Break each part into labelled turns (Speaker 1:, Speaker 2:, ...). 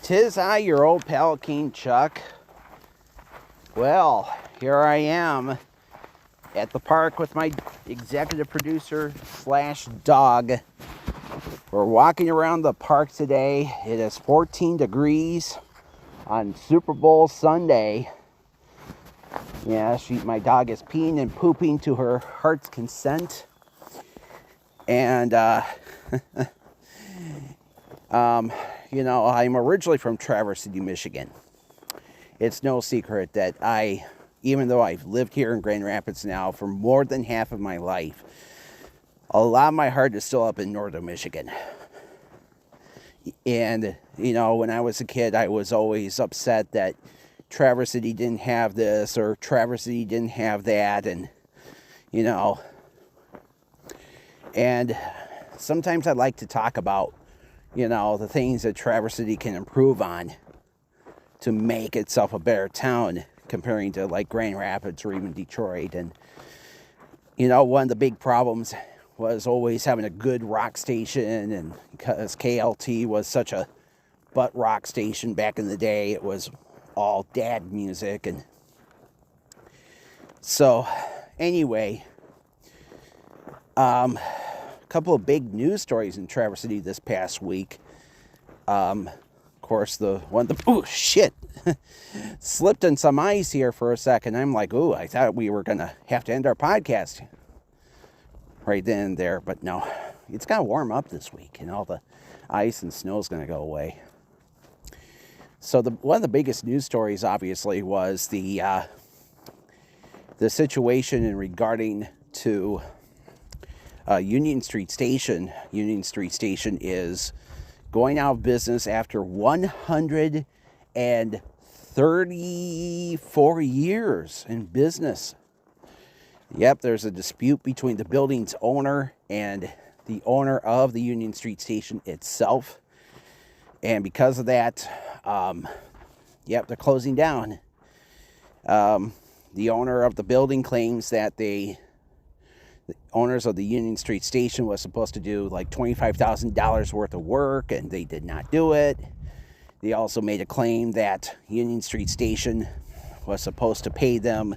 Speaker 1: 'Tis I, your old pal King Chuck. Well, here I am at the park with my executive producer slash dog. We're walking around the park today. It is 14 degrees on Super Bowl Sunday. Yeah, my dog is peeing and pooping to her heart's consent. And, I'm originally from Traverse City, Michigan. It's no secret that even though I've lived here in Grand Rapids now for more than half of my life, a lot of my heart is still up in northern Michigan. And, when I was a kid, I was always upset that Traverse City didn't have this or Traverse City didn't have that. And, and sometimes I'd like to talk about, the things that Traverse City can improve on to make itself a better town comparing to like Grand Rapids or even Detroit. And, one of the big problems was always having a good rock station, and because KLT was such a butt rock station back in the day, it was all dad music. And so anyway, a couple of big news stories in Traverse City this past week. Of course, slipped in some ice here for a second. I'm like, I thought we were gonna have to end our podcast right then and there, but no, it's gonna warm up this week, and all the ice and snow is gonna go away. So one of the biggest news stories, obviously, was the situation in regarding to Union Street Station. Union Street Station is going out of business after 134 years in business. Yep, there's a dispute between the building's owner and the owner of the Union Street Station itself. And because of that, they're closing down. The owner of the building claims that the owners of the Union Street Station was supposed to do like $25,000 worth of work, and they did not do it. They also made a claim that Union Street Station was supposed to pay them,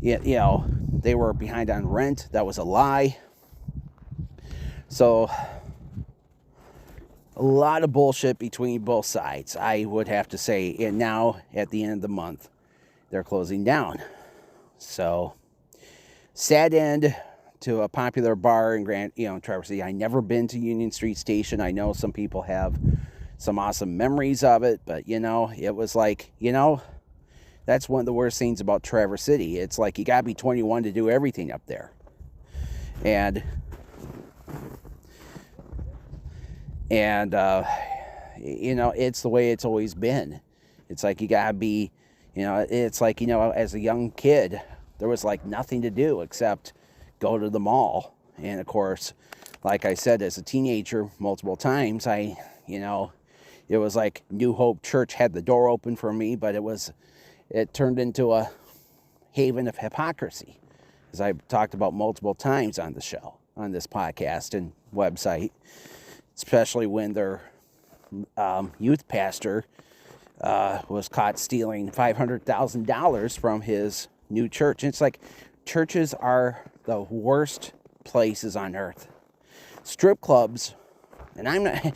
Speaker 1: they were behind on rent. That was a lie. So a lot of bullshit between both sides, I would have to say. And now at the end of the month, they're closing down. So sad end to a popular bar in Traverse City. I never been to Union Street Station. I know some people have some awesome memories of it, but it was like, that's one of the worst things about Traverse City. It's like you gotta be 21 to do everything up there. And it's the way it's always been. It's like you gotta be, it's like, as a young kid, there was like nothing to do except go to the mall. And of course, like I said, as a teenager multiple times, it was like New Hope Church had the door open for me, but it turned into a haven of hypocrisy, as I've talked about multiple times on the show, on this podcast and website, especially when their youth pastor was caught stealing $500,000 from his new church. And it's like, churches are the worst places on earth. Strip clubs, and I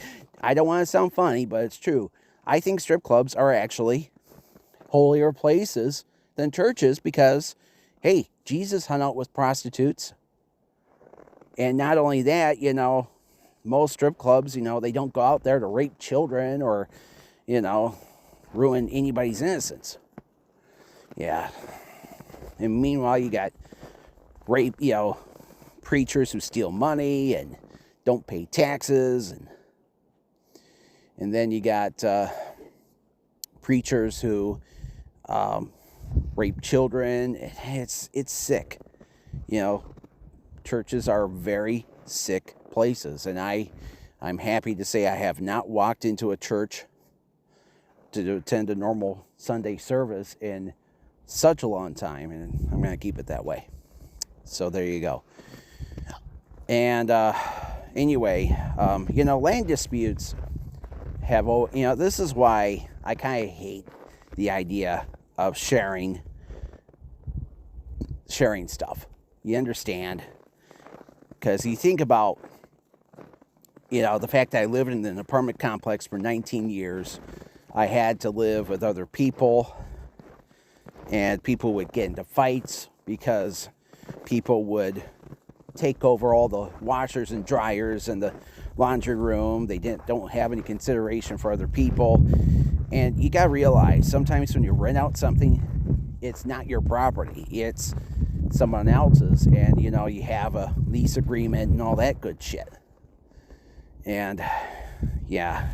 Speaker 1: don't want to sound funny, but it's true. I think strip clubs are actually holier places than churches because, hey, Jesus hung out with prostitutes. And not only that, most strip clubs, they don't go out there to rape children or, ruin anybody's innocence. Yeah. And meanwhile, you got rape, preachers who steal money and don't pay taxes, and then you got preachers who rape children. It's sick. Churches are very sick places, and I'm happy to say I have not walked into a church to attend a normal Sunday service in such a long time, and I'm going to keep it that way. So there you go. And anyway, land disputes have, this is why I kind of hate the idea of sharing stuff. You understand? Because you think about, the fact that I lived in an apartment complex for 19 years. I had to live with other people, and people would get into fights because people would take over all the washers and dryers and the laundry room. They don't have any consideration for other people. And you got to realize, sometimes when you rent out something, it's not your property. It's someone else's. And, you have a lease agreement and all that good shit. And, yeah,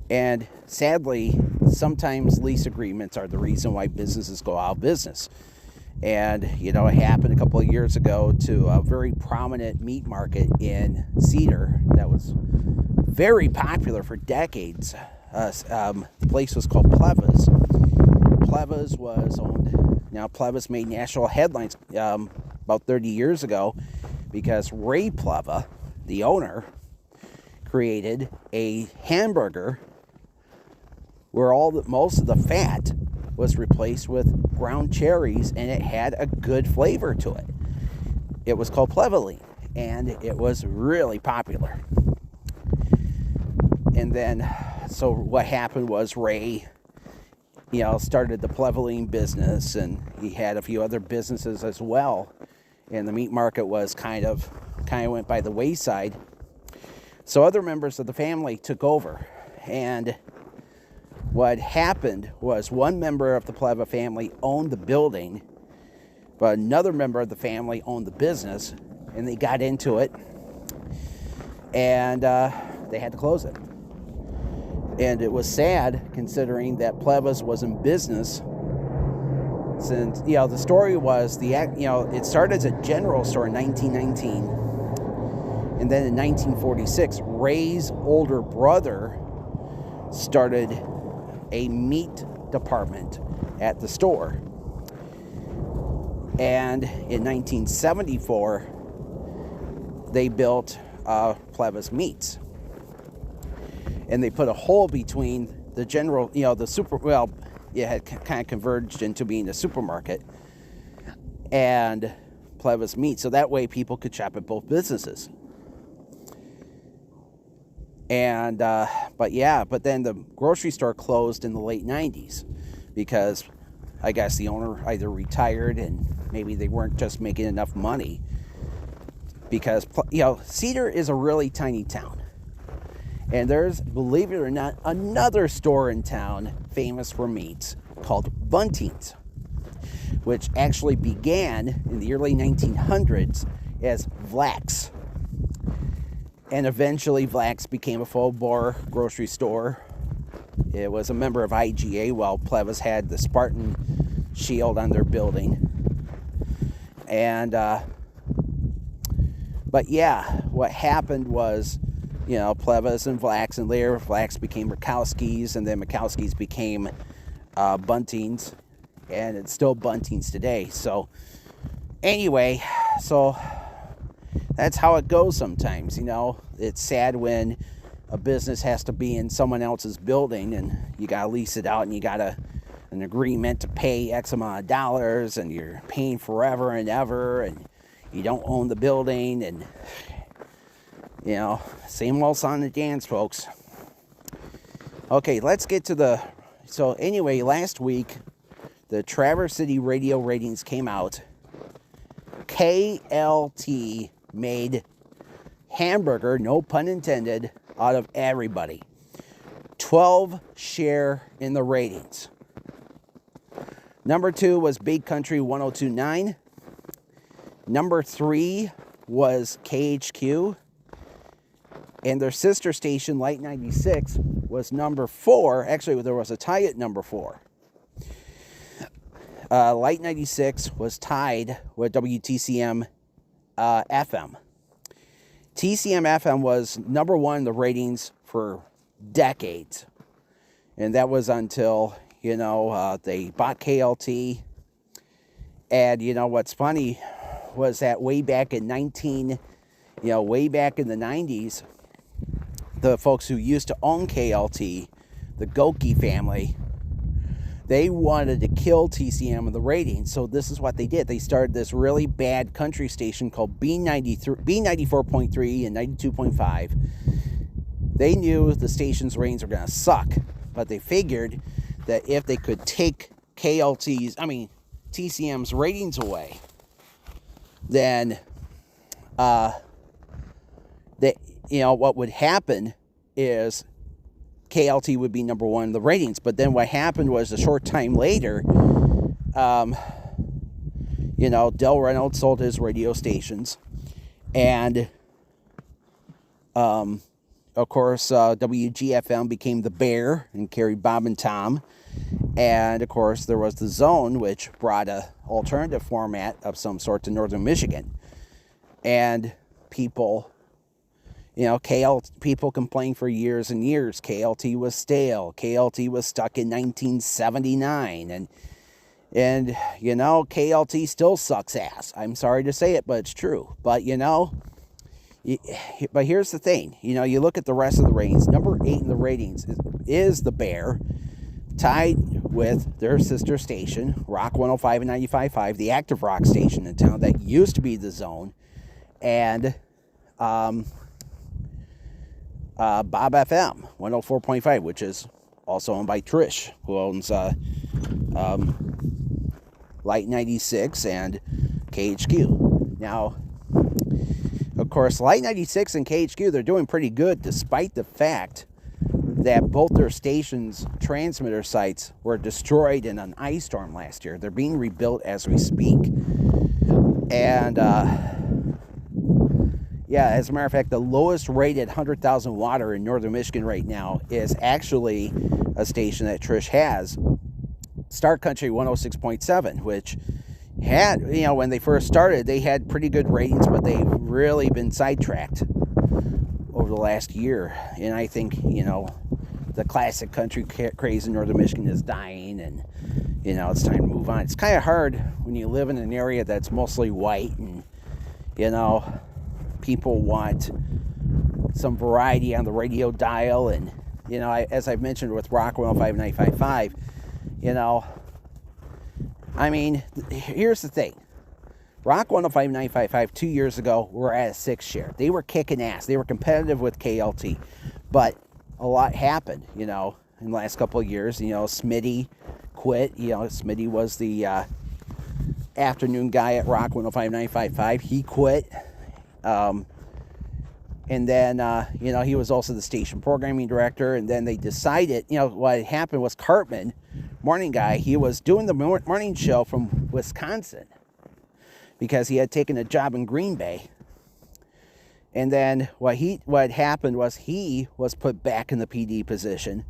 Speaker 1: and sadly, sometimes lease agreements are the reason why businesses go out of business. And, it happened a couple of years ago to a very prominent meat market in Cedar that was very popular for decades. The place was called Pleva's. Pleva's was owned. Now, Pleva's made national headlines about 30 years ago because Ray Pleva, the owner, created a hamburger where most of the fat was replaced with ground cherries, and it had a good flavor to it. It was called Plevaline, and it was really popular. And then, so what happened was Ray, started the Plevaline business, and he had a few other businesses as well. And the meat market was kind of went by the wayside. So other members of the family took over, and what happened was one member of the Pleva family owned the building, but another member of the family owned the business, and they got into it, and they had to close it. And it was sad, considering that Pleva's was in business since, the story was, it started as a general store in 1919, and then in 1946, Ray's older brother started a meat department at the store. And in 1974, they built Pleva's Meats. And they put a hole between the general, it had kind of converged into being a supermarket and Pleva's Meat. So that way people could shop at both businesses. And, but then the grocery store closed in the late 90s because I guess the owner either retired and maybe they weren't just making enough money, because, Cedar is a really tiny town. And there's, believe it or not, another store in town famous for meats called Bunting's, which actually began in the early 1900s as Vlax. And eventually Vlax became a full-bore grocery store. It was a member of IGA, while Pleva's had the Spartan shield on their building. And, but yeah, what happened was, Pleva's and Vlax, and later Vlax became Murkowski's, and then Murkowski's became Bunting's, and it's still Bunting's today. So, anyway, so that's how it goes sometimes, It's sad when a business has to be in someone else's building, and you got to lease it out, and you got an agreement to pay X amount of dollars, and you're paying forever and ever, and you don't own the building, and, same old song and dance, folks. Okay, let's get to so anyway, last week, the Traverse City radio ratings came out. KLT made hamburger, no pun intended, out of everybody. 12 share in the ratings. Number 2 was Big Country 102.9. Number 3 was KHQ. And their sister station, Light 96, was number 4. Actually, there was a tie at number 4. Light 96 was tied with WTCM FM. TCM FM was number 1 in the ratings for decades. And that was until, they bought KLT. And, what's funny was that way back in way back in the 90s, the folks who used to own KLT, the Goki family, they wanted to kill TCM and the ratings. So this is what they did. They started this really bad country station called B94.3 and 92.5. They knew the station's ratings were going to suck, but they figured that if they could take TCM's ratings away, then what would happen is KLT would be number one in the ratings. But then what happened was a short time later, Del Reynolds sold his radio stations, and of course WGFM became the Bear and carried Bob and Tom. And of course there was the Zone, which brought a alternative format of some sort to Northern Michigan. And people complained for years and years KLT was stale. KLT was stuck in 1979, and KLT still sucks ass. I'm sorry to say it, but it's true. But but here's the thing. You look at the rest of the ratings. Number 8 in the ratings is the Bear, tied with their sister station, Rock 105 and 95.5, the active rock station in town that used to be the Zone, and Bob FM 104.5, which is also owned by Trish, who owns Light 96 and KHQ. Now, of course, Light 96 and KHQ, they're doing pretty good despite the fact that both their stations' transmitter sites were destroyed in an ice storm last year. They're being rebuilt as we speak. And as a matter of fact, the lowest rated 100,000 watter in Northern Michigan right now is actually a station that Trish has, Star Country 106.7, which had, when they first started, they had pretty good ratings, but they've really been sidetracked over the last year. And I think, the classic country craze in Northern Michigan is dying, and, it's time to move on. It's kind of hard when you live in an area that's mostly white, and, people want some variety on the radio dial. And, as I've mentioned with Rock 105 and 95.5, here's the thing. Rock 105 and 95.5 2 years ago were at a 6 share. They were kicking ass. They were competitive with KLT. But a lot happened, in the last couple of years. Smitty quit. Smitty was the afternoon guy at Rock 105 and 95.5. He quit. And then, he was also the station programming director. And then they decided, what happened was Cartman, morning guy, he was doing the morning show from Wisconsin because he had taken a job in Green Bay. And then what happened was he was put back in the PD position.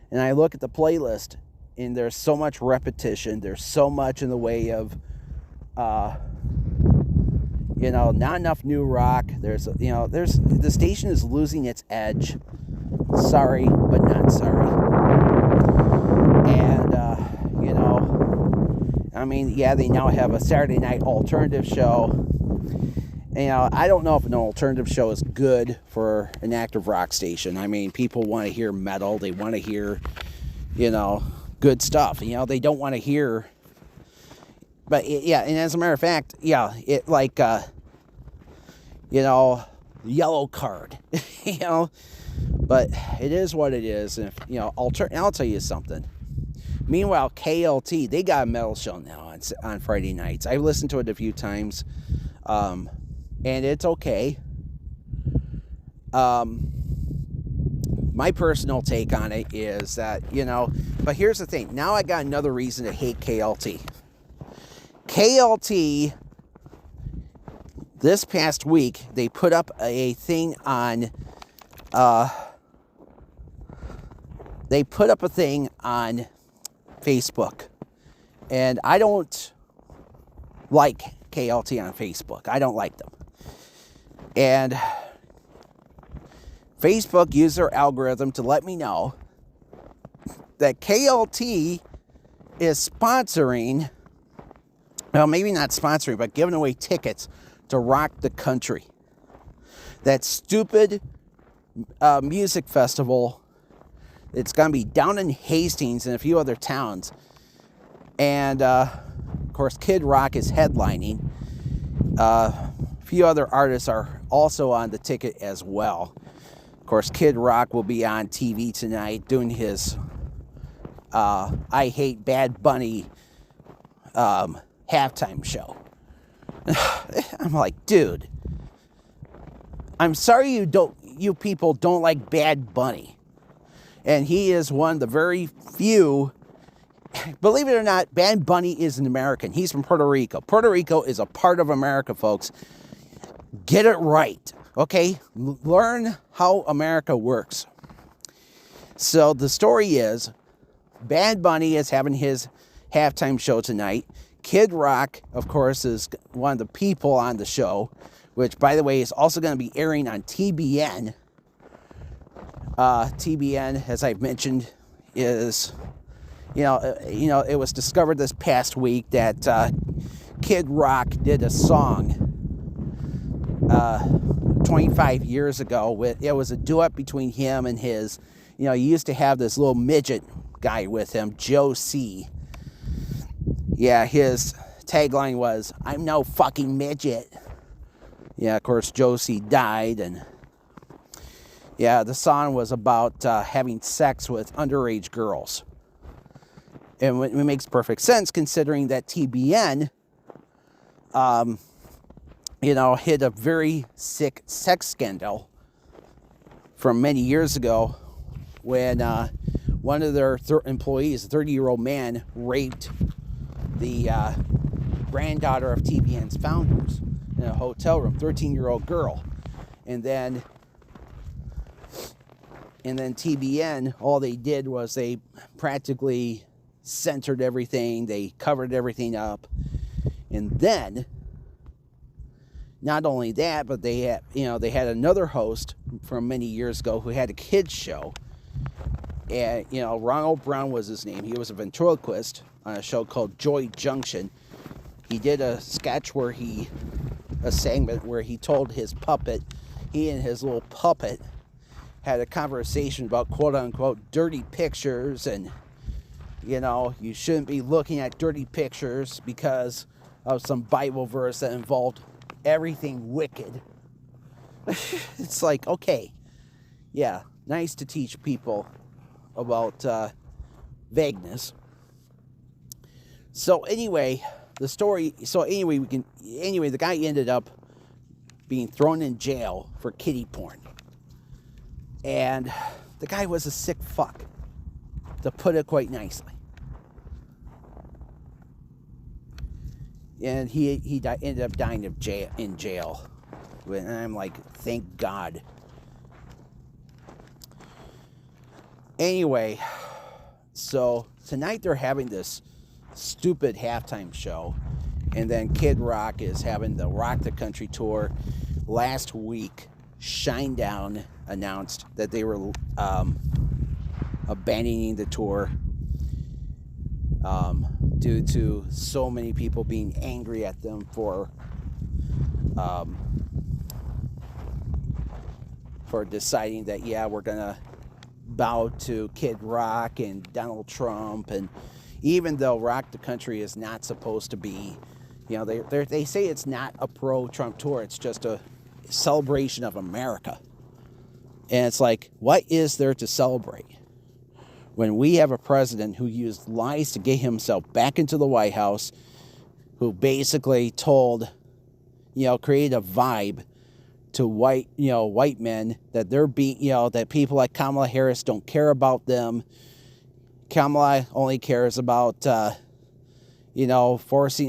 Speaker 1: And I look at the playlist, and there's so much repetition. There's so much in the way of, not enough new rock. The station is losing its edge. Sorry, but not sorry. And, they now have a Saturday night alternative show. I don't know if an alternative show is good for an active rock station. People want to hear metal. They want to hear, good stuff. They don't want to hear. But, and as a matter of fact, yellow card, But it is what it is. And, I'll tell you something. Meanwhile, KLT, they got a metal show now on Friday nights. I've listened to it a few times, and it's okay. My personal take on it is that, but here's the thing. Now I got another reason to hate KLT. KLT, this past week, they put up a thing on, Facebook. And I don't like KLT on Facebook. I don't like them. And Facebook used their algorithm to let me know that KLT is sponsoring, well, maybe not sponsoring, but giving away tickets to Rock the Country. That stupid music festival. It's going to be down in Hastings and a few other towns. And, of course, Kid Rock is headlining. A few other artists are also on the ticket as well. Of course, Kid Rock will be on TV tonight doing his I Hate Bad Bunny halftime show. I'm like, dude, I'm sorry you people don't like Bad Bunny. And he is one of the very few, believe it or not, Bad Bunny is an American. He's from Puerto Rico. Puerto Rico is a part of America, folks. Get it right, okay? Learn how America works. So the story is, Bad Bunny is having his halftime show tonight. Kid Rock, of course, is one of the people on the show, which, by the way, is also going to be airing on TBN. TBN, as I've mentioned, is, it was discovered this past week that Kid Rock did a song 25 years ago. It was a duet between him and his, he used to have this little midget guy with him, Joe C. Yeah, his tagline was, "I'm no fucking midget." Yeah, of course, Joe C. died, and yeah, the song was about having sex with underage girls. And it makes perfect sense considering that TBN, hit a very sick sex scandal from many years ago when one of their employees, a 30-year-old man, raped the granddaughter of TBN's founders in a hotel room, 13-year-old girl. And then TBN, all they did was they practically censored everything. They covered everything up. And then, not only that, but they had another host from many years ago who had a kids show. And, Ronald Brown was his name. He was a ventriloquist on a show called Joy Junction. He did a segment where he told his puppet, he and his little puppet had a conversation about quote-unquote dirty pictures, and, you shouldn't be looking at dirty pictures because of some Bible verse that involved everything wicked. It's like, okay, yeah, nice to teach people about vagueness. So anyway, the guy ended up being thrown in jail for kiddie porn. And the guy was a sick fuck, to put it quite nicely. And he ended up dying in jail. And I'm like, thank God. Anyway, so tonight they're having this stupid halftime show, and then Kid Rock is having the Rock the Country tour. Last week, Shinedown announced that they were abandoning the tour due to so many people being angry at them for deciding that, yeah, we're gonna bow to Kid Rock and Donald Trump. And even though Rock the Country is not supposed to be, they say it's not a pro-Trump tour, it's just a celebration of America. And it's like, what is there to celebrate when we have a president who used lies to get himself back into the White House, who basically told, created a vibe to white men that that people like Kamala Harris don't care about them. Kamala only cares about, telling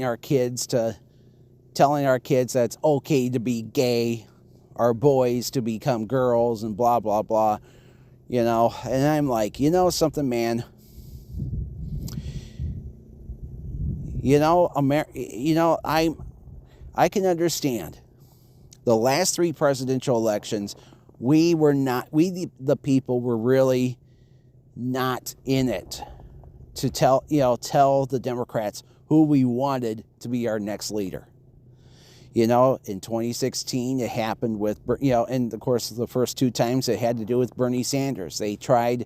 Speaker 1: our kids that it's okay to be gay, our boys to become girls, and blah, blah, blah, and I'm like, something, man, I can understand. The last three presidential elections, the people were really not in it to tell the Democrats who we wanted to be our next leader. You know, in 2016, it happened with, you know, and of course, the first 2 times it had to do with Bernie Sanders. They tried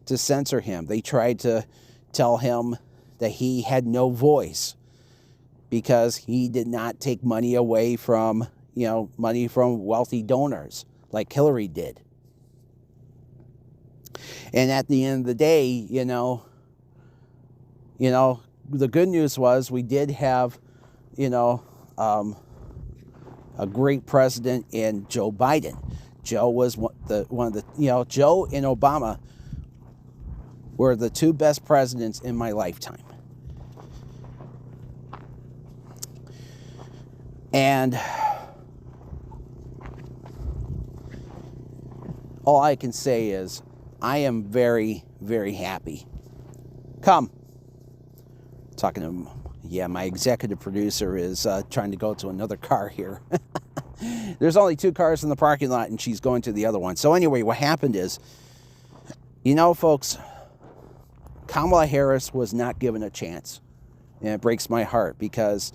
Speaker 1: to censor him. They tried to tell him that he had no voice because he did not take money away from, you know, money from wealthy donors like Hillary did. And at the end of the day, you know, the good news was we did have, you know, a great president in Joe Biden. Joe was one of the, you know, Joe and Obama were the 2 best presidents in my lifetime. And all I can say is I am very, very happy. Come. Talking to him. Yeah, my executive producer is trying to go to another car here. There's only 2 cars in the parking lot, and she's going to the other one. So anyway, what happened is, you know, folks, Kamala Harris was not given a chance. And it breaks my heart because,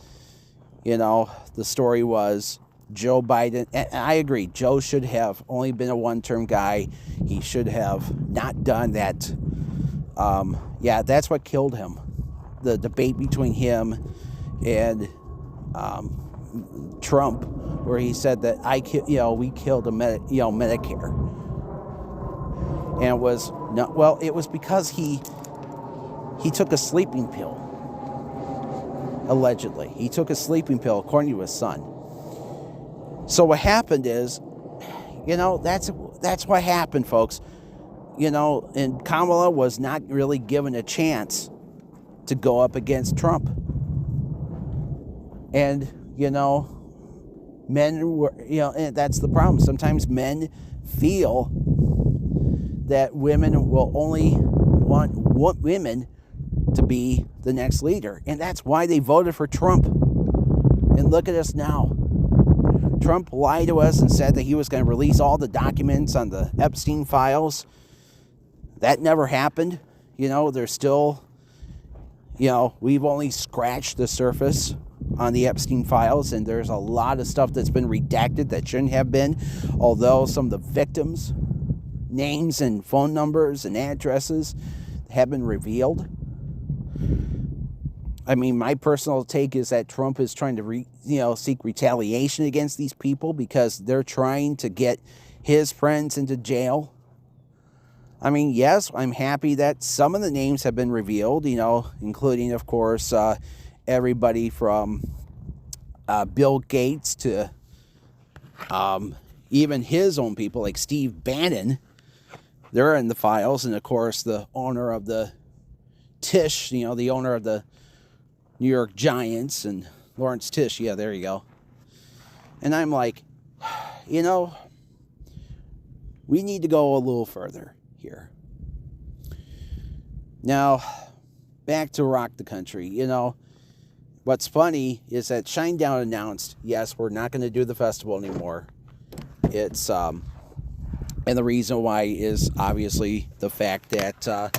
Speaker 1: you know, the story was Joe Biden. And I agree, Joe should have only been a 1-term guy. He should have not done that. Yeah, that's what killed him. The debate between him and Trump, where he said that we killed Medicare, and it was not, well, it was because he took a sleeping pill. Allegedly, he took a sleeping pill, according to his son. So what happened is, you know, that's what happened, folks. You know, and Kamala was not really given a chance to go up against Trump. And, you know, men were, you know, and that's the problem. Sometimes men feel that women will only want women to be the next leader. And that's why they voted for Trump. And look at us now. Trump lied to us and said that he was going to release all the documents on the Epstein files. That never happened. You know, there's still, you know, we've only scratched the surface on the Epstein files, and there's a lot of stuff that's been redacted that shouldn't have been, although some of the victims' names and phone numbers and addresses have been revealed. I mean, my personal take is that Trump is trying to seek retaliation against these people because they're trying to get his friends into jail. I mean, yes, I'm happy that some of the names have been revealed, you know, including, of course, everybody from Bill Gates to even his own people like Steve Bannon. They're in the files. And, of course, the owner of the Tisch, you know, the owner of the New York Giants, and Lawrence Tisch. Yeah, there you go. And I'm like, you know, we need to go a little further here. Now, back to Rock the Country. You know, what's funny is that Shinedown announced, yes, we're not going to do the festival anymore. It's, and the reason why is obviously the fact that,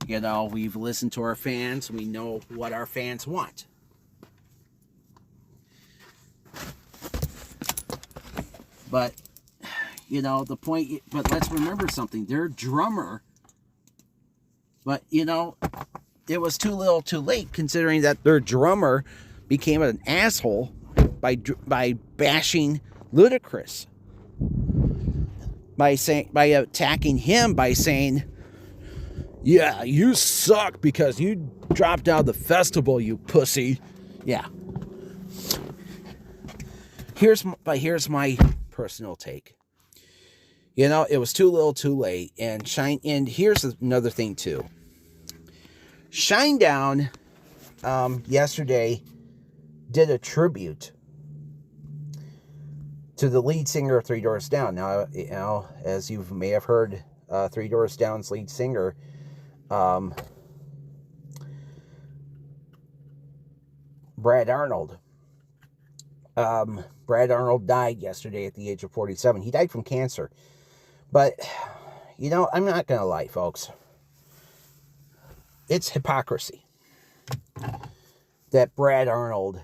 Speaker 1: you know, we've listened to our fans. We know what our fans want. But, you know, the point, but let's remember something. Their drummer, but, you know, it was too little too late, considering that their drummer became an asshole by bashing Ludacris. By attacking him by saying, yeah, you suck because you dropped out of the festival, you pussy. Yeah. Here's my personal take. You know, it was too little too late. And here's another thing too. Shinedown yesterday did a tribute to the lead singer of Three Doors Down. Now, you know, as you may have heard, Three Doors Down's lead singer, Brad Arnold. Brad Arnold died yesterday at the age of 47. He died from cancer. But, you know, I'm not going to lie, folks. It's hypocrisy that Brad Arnold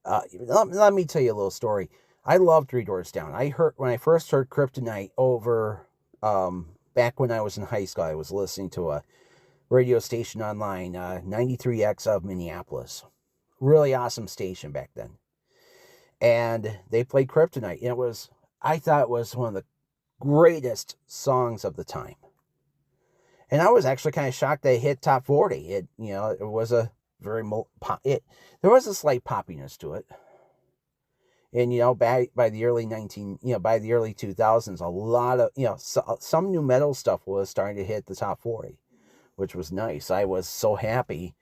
Speaker 1: let me tell you a little story. I love Three Doors Down. When I first heard Kryptonite over, back when I was in high school, I was listening to a radio station online, 93X of Minneapolis. Really awesome station back then. And they played Kryptonite. And I thought it was one of the greatest songs of the time. And I was actually kind of shocked that it hit top 40. It was a there was a slight poppiness to it. And, by the early 2000s, a lot of, some new metal stuff was starting to hit the top 40, which was nice. I was so happy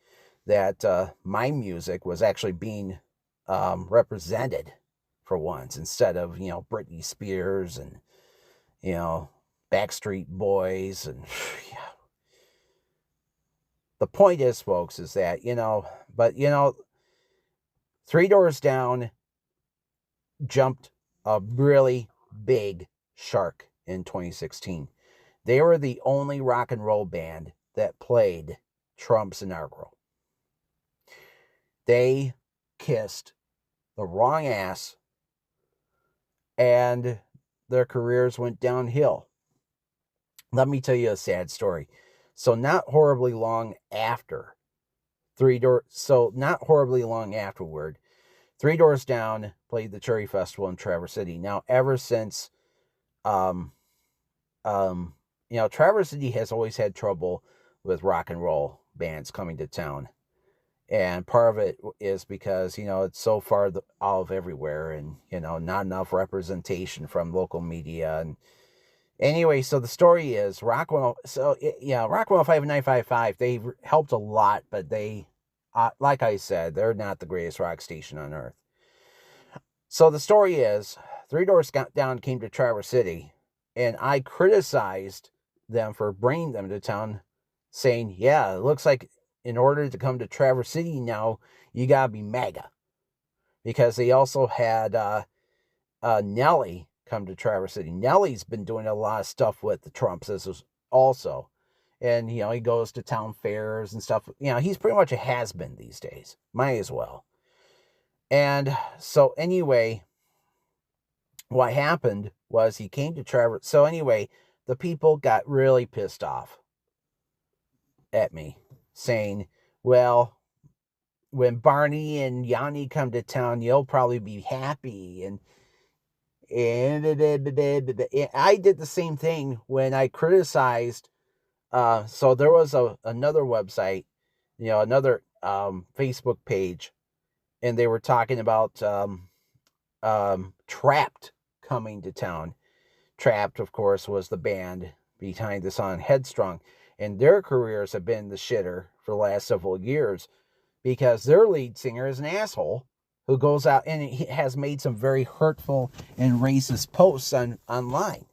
Speaker 1: that my music was actually being represented for once, instead of, Britney Spears and, Backstreet Boys. And the point is, folks, is that, Three Doors Down jumped a really big shark in 2016. They were the only rock and roll band that played Trump's inaugural. They kissed the wrong ass, and their careers went downhill. Let me tell you a sad story. So not horribly long afterward, Three Doors Down played the Cherry Festival in Traverse City. Now, ever since, Traverse City has always had trouble with rock and roll bands coming to town. And part of it is because, it's so far out of everywhere, and, not enough representation from local media. And anyway, so the story is Rock 105 and 955, they helped a lot, but they, like I said, they're not the greatest rock station on earth. So the story is, Three Doors Down came to Traverse City, and I criticized them for bringing them to town, saying, yeah, it looks like in order to come to Traverse City now, you gotta be MAGA. Because they also had Nelly come to Traverse City. Nelly's been doing a lot of stuff with the Trumps also. And, he goes to town fairs and stuff. He's pretty much a has-been these days. Might as well. And so anyway, what happened was he came to Traverse. So anyway, the people got really pissed off at me, saying, well, when Barney and Yanni come to town, you'll probably be happy. And I did the same thing when I criticized. So there was another website, another Facebook page, and they were talking about Trapped coming to town. Trapped, of course, was the band behind the song Headstrong, and their careers have been the shitter for the last several years because their lead singer is an asshole who goes out and he has made some very hurtful and racist posts online.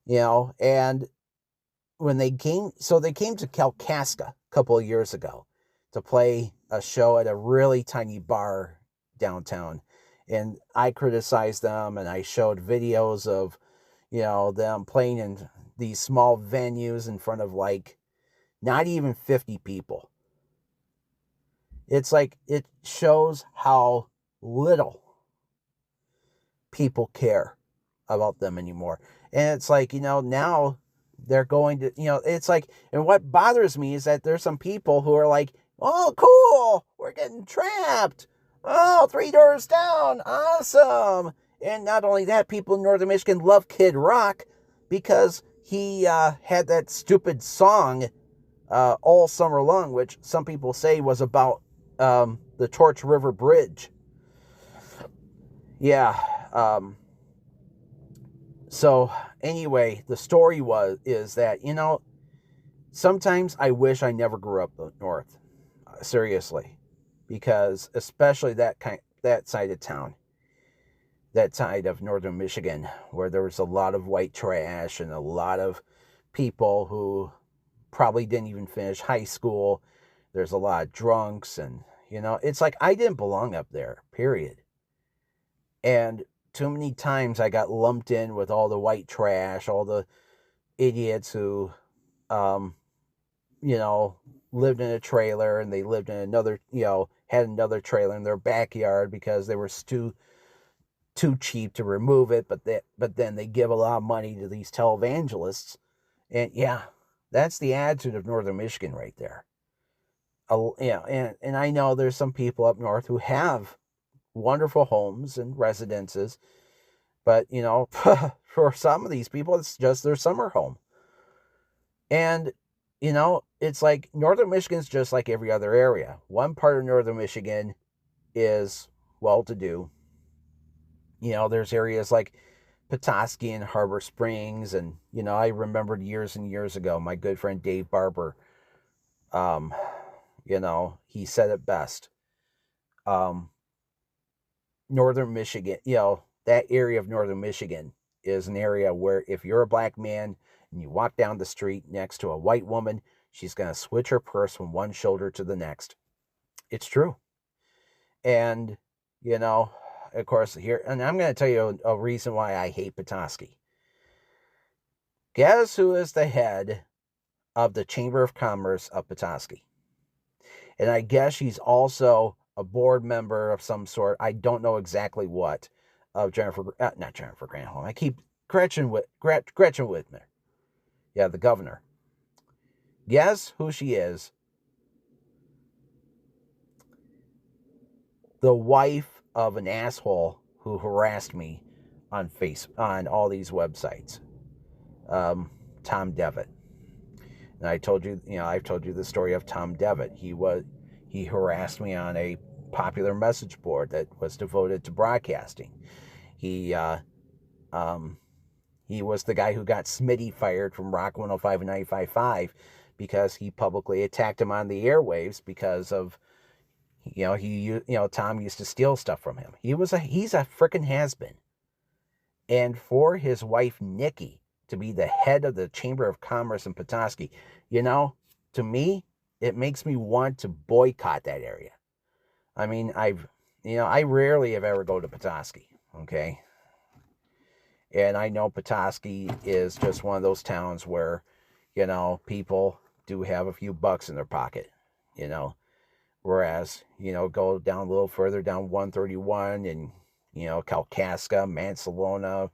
Speaker 1: And when they came to Kalkaska a couple of years ago to play a show at a really tiny bar downtown. And I criticized them, and I showed videos of, them playing in these small venues in front of not even 50 people. It's like, it shows how little people care about them anymore. And it's like, now they're going to, it's like, and what bothers me is that there's some people who are like, oh, cool, we're getting Trapped. Oh, Three Doors Down, awesome. And not only that, people in Northern Michigan love Kid Rock because he had that stupid song all summer long, which some people say was about the Torch River Bridge. Yeah. So anyway, the story is that, sometimes I wish I never grew up north. Seriously. Because especially that side of town, that side of Northern Michigan, where there was a lot of white trash and a lot of people who probably didn't even finish high school. There's a lot of drunks, and, it's like I didn't belong up there, period. And too many times I got lumped in with all the white trash, all the idiots who, lived in a trailer, and they lived in another, had another trailer in their backyard because they were too cheap to remove it, but then they give a lot of money to these televangelists. And yeah, that's the attitude of Northern Michigan right there. And I know there's some people up north who have wonderful homes and residences, but for some of these people, it's just their summer home. And it's like Northern Michigan's just like every other area. One part of Northern Michigan is well-to-do. There's areas like Petoskey and Harbor Springs, and I remembered years and years ago, my good friend Dave Barber, he said it best. Northern Michigan, that area of Northern Michigan is an area where if you're a black man and you walk down the street next to a white woman, she's going to switch her purse from one shoulder to the next. It's true. And, of course, here, and I'm going to tell you a reason why I hate Petoskey. Guess who is the head of the Chamber of Commerce of Petoskey? And I guess she's also a board member of some sort. I don't know exactly what. Of not Jennifer Granholm. I keep Gretchen Whitmer. Yeah, the governor. Guess who she is? The wife of an asshole who harassed me on all these websites. Tom Devitt. And I've told you the story of Tom Devitt. He harassed me on a popular message board that was devoted to broadcasting. He was the guy who got Smitty fired from Rock 105 and 95.5 because he publicly attacked him on the airwaves because of, Tom used to steal stuff from him. He's a freaking has-been. And for his wife, Nikki, to be the head of the Chamber of Commerce in Petoskey, to me, it makes me want to boycott that area. I mean, I rarely have ever go to Petoskey, okay? And I know Petoskey is just one of those towns where, people do have a few bucks in their pocket, whereas, go down a little further down 131 and, Kalkaska, Mansalona,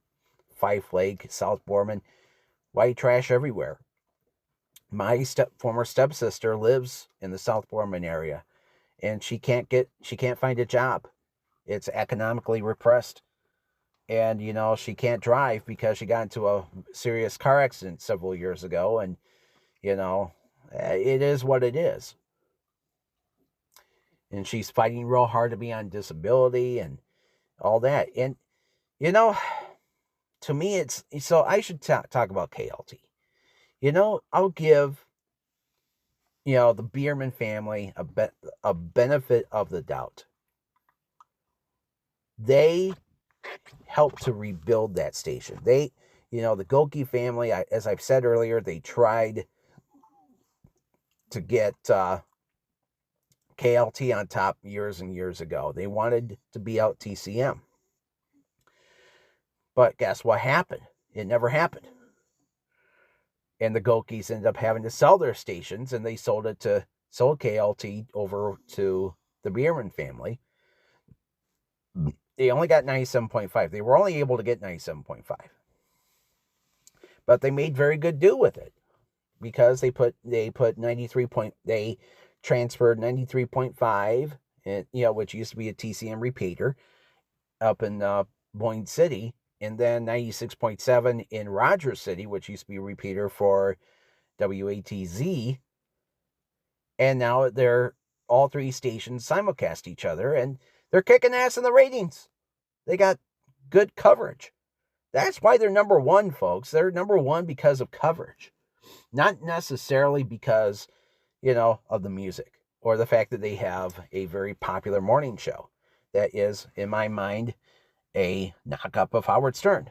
Speaker 1: Fife Lake, South Borman, white trash everywhere. My former stepsister lives in the South Borman area, and she can't find a job. It's economically repressed. And, she can't drive because she got into a serious car accident several years ago. And, it is what it is. And she's fighting real hard to be on disability and all that. And, to me, so I should talk about KLT. I'll give, the Bierman family a benefit of the doubt. They helped to rebuild that station. The Goki family, as I've said earlier, they tried to get KLT on top years and years ago. They wanted to be out TCM. But guess what happened? It never happened. And the Gokis ended up having to sell their stations, and they sold KLT over to the Bierman family. They only got 97.5. They were only able to get 97.5. But they made very good do with it because they transferred 93.5, and which used to be a TCM repeater up in Boyne City, and then 96.7 in Rogers City, which used to be a repeater for WATZ. And now they're all three stations simulcast each other, and they're kicking ass in the ratings. They got good coverage. That's why they're number one, folks. They're number one because of coverage. Not necessarily because, of the music or the fact that they have a very popular morning show that is, in my mind, a knockup of Howard Stern.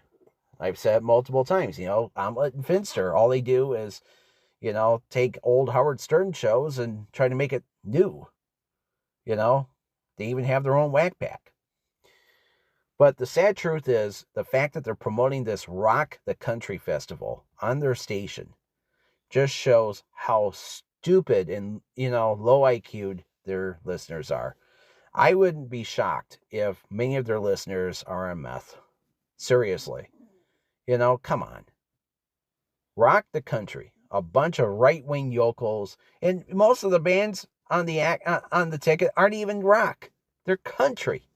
Speaker 1: I've said multiple times, Omelet and Finster, all they do is, take old Howard Stern shows and try to make it new. They even have their own whack pack. But the sad truth is the fact that they're promoting this Rock the Country Festival on their station just shows how stupid and, low IQ'd their listeners are. I wouldn't be shocked if many of their listeners are on meth. Seriously. Come on. Rock the Country. A bunch of right-wing yokels. And most of the bands on the ticket aren't even rock. They're country.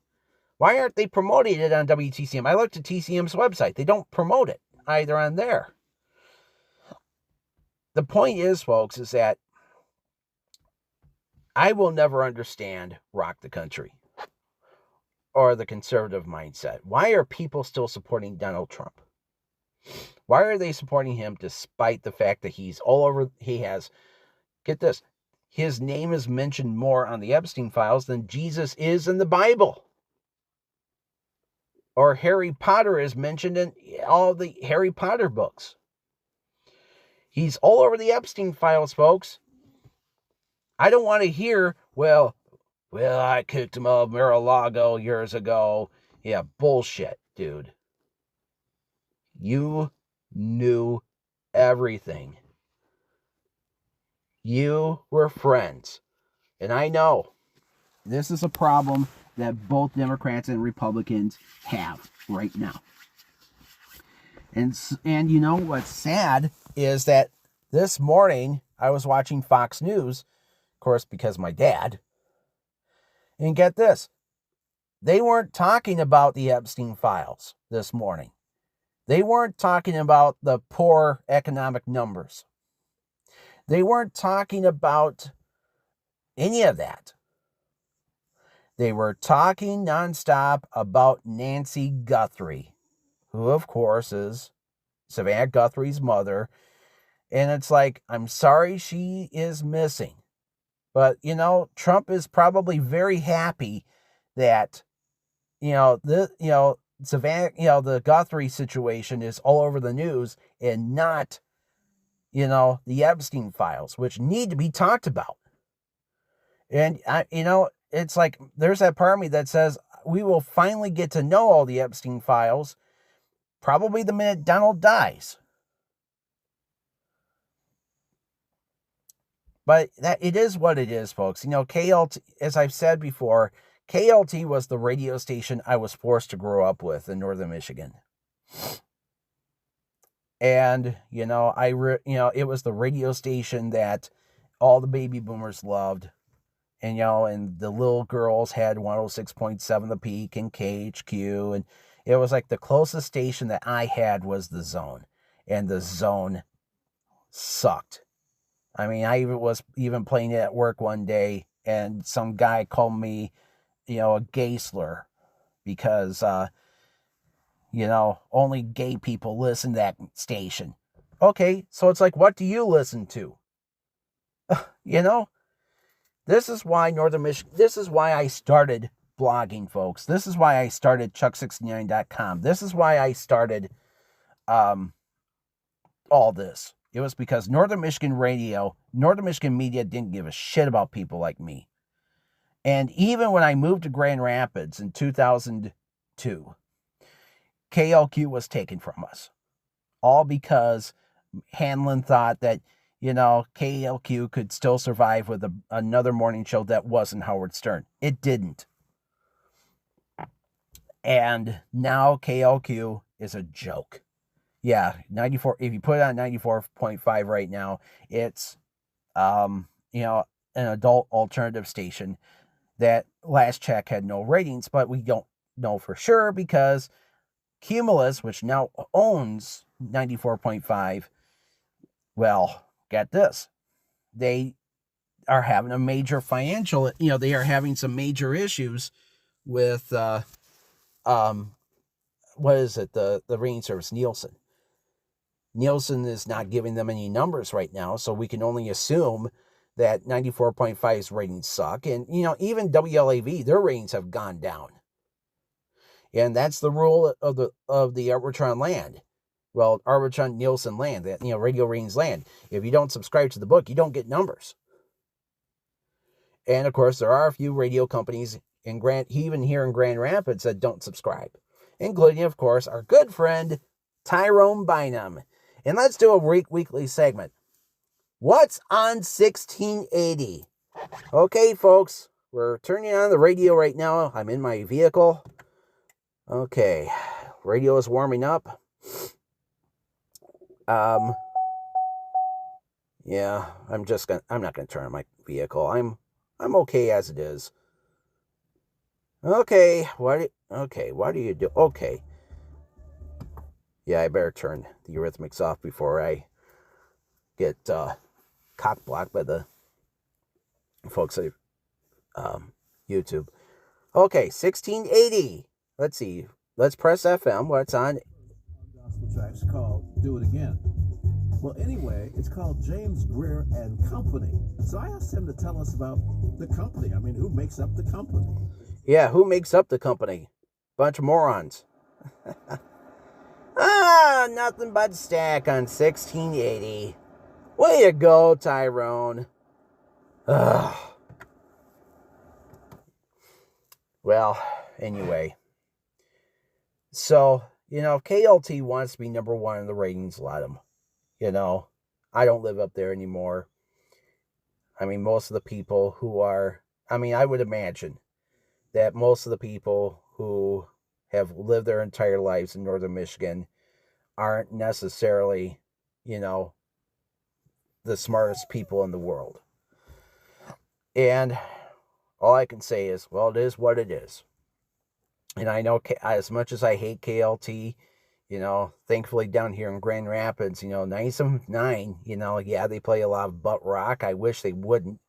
Speaker 1: Why aren't they promoting it on WTCM? I looked at TCM's website. They don't promote it either on there. The point is, folks, is that I will never understand Rock the Country or the conservative mindset. Why are people still supporting Donald Trump? Why are they supporting him despite the fact that he's all over? Get this, his name is mentioned more on the Epstein files than Jesus is in the Bible. Or Harry Potter is mentioned in all the Harry Potter books. He's all over the Epstein files, folks. I don't want to hear, well, I kicked him out of Mar-a-Lago years ago. Yeah, bullshit, dude. You knew everything. You were friends. And I know this is a problem that both Democrats and Republicans have right now. And you know what's sad is that this morning I was watching Fox News, of course, because my dad. And get this, they weren't talking about the Epstein files this morning. They weren't talking about the poor economic numbers. They weren't talking about any of that. They were talking nonstop about Nancy Guthrie, who, of course, is Savannah Guthrie's mother. And it's like, I'm sorry she is missing. But, Trump is probably very happy that, Savannah, the Guthrie situation is all over the news and not, the Epstein files, which need to be talked about. And, it's like, there's that part of me that says we will finally get to know all the Epstein files probably the minute Donald dies. But it is what it is, folks. KLT, as I've said before, KLT was the radio station I was forced to grow up with in northern Michigan. And, it was the radio station that all the baby boomers loved. And, and the little girls had 106.7 The Peak and KHQ. And it was like the closest station that I had was The Zone. And The Zone sucked. I mean, I was even playing it at work one day, and some guy called me, a gay slur because, only gay people listen to that station. Okay, so it's like, what do you listen to? This is why Northern Michigan, this is why I started blogging, folks. This is why I started Chuck69.com. This is why I started all this. It was because Northern Michigan radio, Northern Michigan media didn't give a shit about people like me. And even when I moved to Grand Rapids in 2002, KLQ was taken from us. All because Hanlon thought that, KLQ could still survive with another morning show that wasn't Howard Stern. It didn't. And now KLQ is a joke. Yeah, 94. If you put it on 94.5 right now, it's, an adult alternative station that last check had no ratings, but we don't know for sure because Cumulus, which now owns 94.5, well, get this. They are having a major financial, they are having some major issues with, what is it? The rating service, Nielsen. Nielsen is not giving them any numbers right now, so we can only assume that 94.5's ratings suck. And, even WLAV, their ratings have gone down. And that's the rule of the Arbitron land. Well, Arbitron Nielsen land, that, radio ratings land. If you don't subscribe to the book, you don't get numbers. And, of course, there are a few radio companies even here in Grand Rapids that don't subscribe. Including, of course, our good friend, Tyrone Bynum. And let's do a weekly segment. What's on 1680? Okay, folks, we're turning on the radio right now. I'm in my vehicle. Okay, radio is warming up. Yeah, I'm not gonna turn on my vehicle. I'm okay as it is. Okay, why do you do? Okay, yeah, I better turn the Eurythmics off before I get cock blocked by the folks at YouTube. Okay, 1680. Let's see. Let's press FM. What's on?
Speaker 2: Gospel tracks called "Do It Again." Well, anyway, it's called James Greer and Company. So I asked him to tell us about the company. I mean, who makes up the company?
Speaker 1: Yeah, who makes up the company? Bunch of morons. Nothing but stack on 1680. Way to go, Tyrone. Ugh. Well, anyway. So, KLT wants to be number one in the ratings. Let them. I don't live up there anymore. I mean, most of the people who are, I would imagine that most of the people who have lived their entire lives in northern Michigan aren't necessarily, the smartest people in the world. And all I can say is, well, it is what it is. And I know as much as I hate KLT, thankfully down here in Grand Rapids, 97.9, yeah, they play a lot of butt rock. I wish they wouldn't.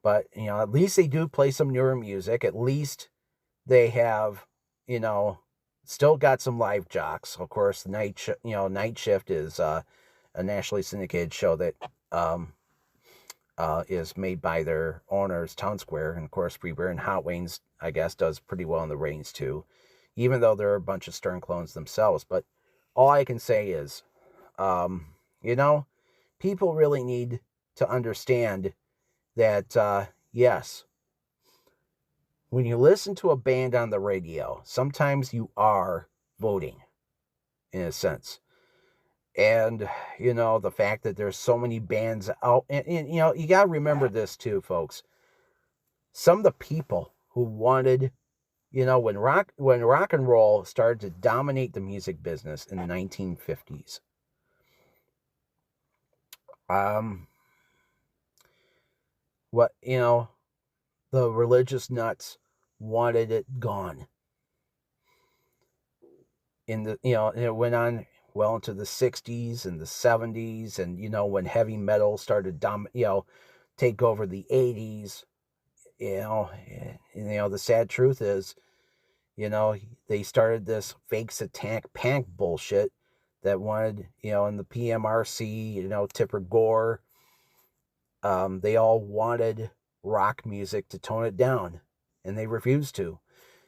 Speaker 1: But, at least they do play some newer music. At least they have, still got some live jocks. Of course, Night Shift is a nationally syndicated show that is made by their owners, Town Square. And, of course, Freebeer and Hot Wings, I guess, does pretty well in the ratings, too. Even though they're a bunch of Stern clones themselves. But all I can say is, people really need to understand that, yes, when you listen to a band on the radio, sometimes you are voting, in a sense. And, the fact that there's so many bands out, and you got to remember this too, folks. Some of the people who wanted, when rock and roll started to dominate the music business in the 1950s, the religious nuts wanted it gone. And it went on well into the 60s and the 70s, and when heavy metal started take over the 80s, the sad truth is, they started this fake satanic panic bullshit that wanted, in the PMRC, Tipper Gore, they all wanted rock music to tone it down, and they refused to.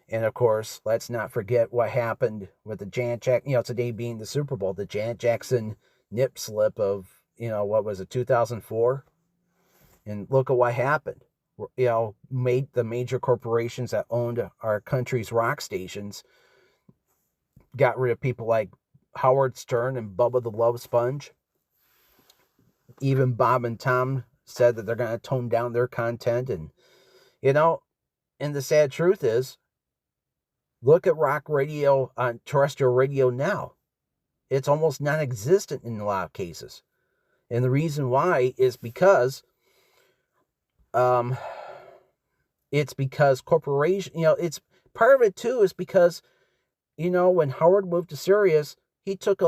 Speaker 1: And of course, let's not forget what happened with the Janet Jackson, today being the Super Bowl, the Janet Jackson nip slip of, what was it, 2004? And look at what happened. Made the major corporations that owned our country's rock stations got rid of people like Howard Stern and Bubba the Love Sponge. Even Bob and Tom said that they're going to tone down their content. And, and the sad truth is, look at rock radio on terrestrial radio now. It's almost non-existent in a lot of cases. And the reason why is because corporation, it's part of it too is because, when Howard moved to Sirius, he took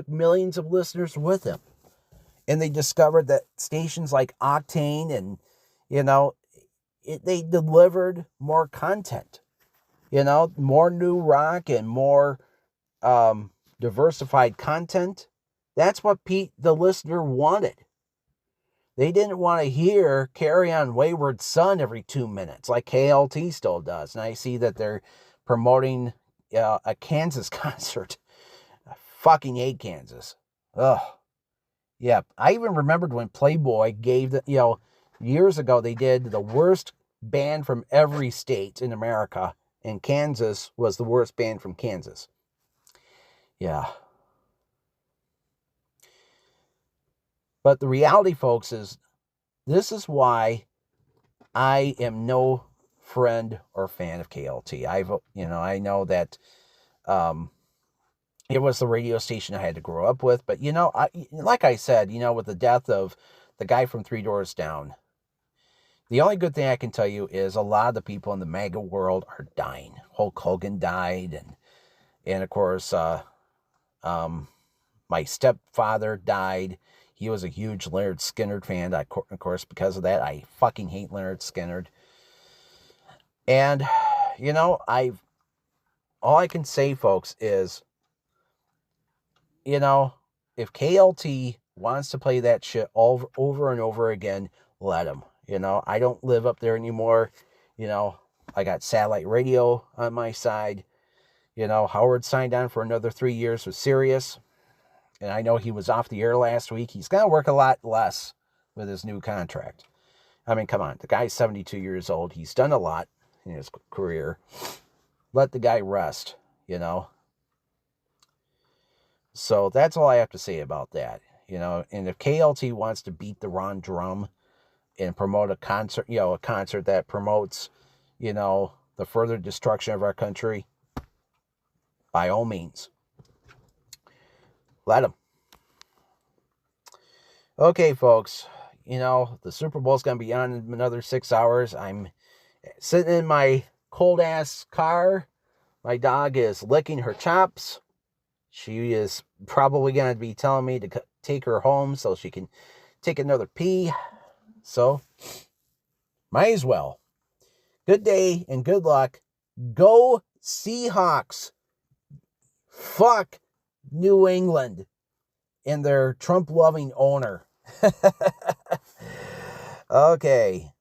Speaker 1: millions of listeners with him. And they discovered that stations like Octane and, they delivered more content. More new rock and more diversified content. That's what the listener wanted. They didn't want to hear Carry On Wayward Son every 2 minutes like KLT still does. And I see that they're promoting a Kansas concert. I fucking hate Kansas. Ugh. Yeah, I even remembered when Playboy gave years ago, they did the worst band from every state in America. And Kansas was the worst band from Kansas. Yeah. But the reality, folks, is this is why I am no friend or fan of KLT. I know that it was the radio station I had to grow up with, but like I said, with the death of the guy from Three Doors Down, the only good thing I can tell you is a lot of the people in the MAGA world are dying. Hulk Hogan died, and of course, my stepfather died. He was a huge Lynyrd Skynyrd fan. Of course, because of that, I fucking hate Lynyrd Skynyrd. And, all I can say, folks, is, if KLT wants to play that shit over and over again, let him. I don't live up there anymore. I got satellite radio on my side. Howard signed on for another 3 years with Sirius. And I know he was off the air last week. He's going to work a lot less with his new contract. I mean, come on. The guy's 72 years old. He's done a lot in his career. Let the guy rest, So that's all I have to say about that, And if KLT wants to beat the Ron drum and promote a concert, a concert that promotes, the further destruction of our country, by all means, let him. Okay, folks, the Super Bowl's going to be on in another 6 hours. I'm sitting in my cold-ass car. My dog is licking her chops. She is probably going to be telling me to take her home so she can take another pee. So, might as well. Good day and good luck. Go Seahawks. Fuck New England and their Trump-loving owner. Okay.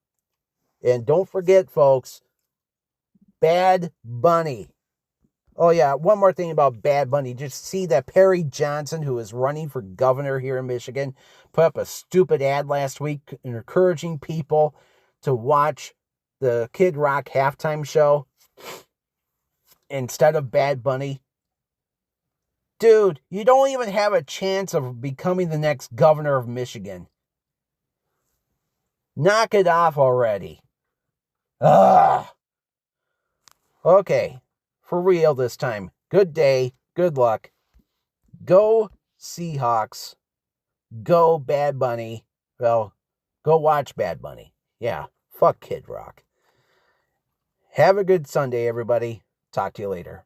Speaker 1: And don't forget, folks, Bad Bunny. Oh, yeah, one more thing about Bad Bunny. Just see that Perry Johnson, who is running for governor here in Michigan, put up a stupid ad last week encouraging people to watch the Kid Rock halftime show instead of Bad Bunny. Dude, you don't even have a chance of becoming the next governor of Michigan. Knock it off already. Ugh. Okay, for real this time. Good day, good luck. Go Seahawks. Go Bad Bunny. Well, go watch Bad Bunny. Yeah, fuck Kid Rock. Have a good Sunday, everybody. Talk to you later.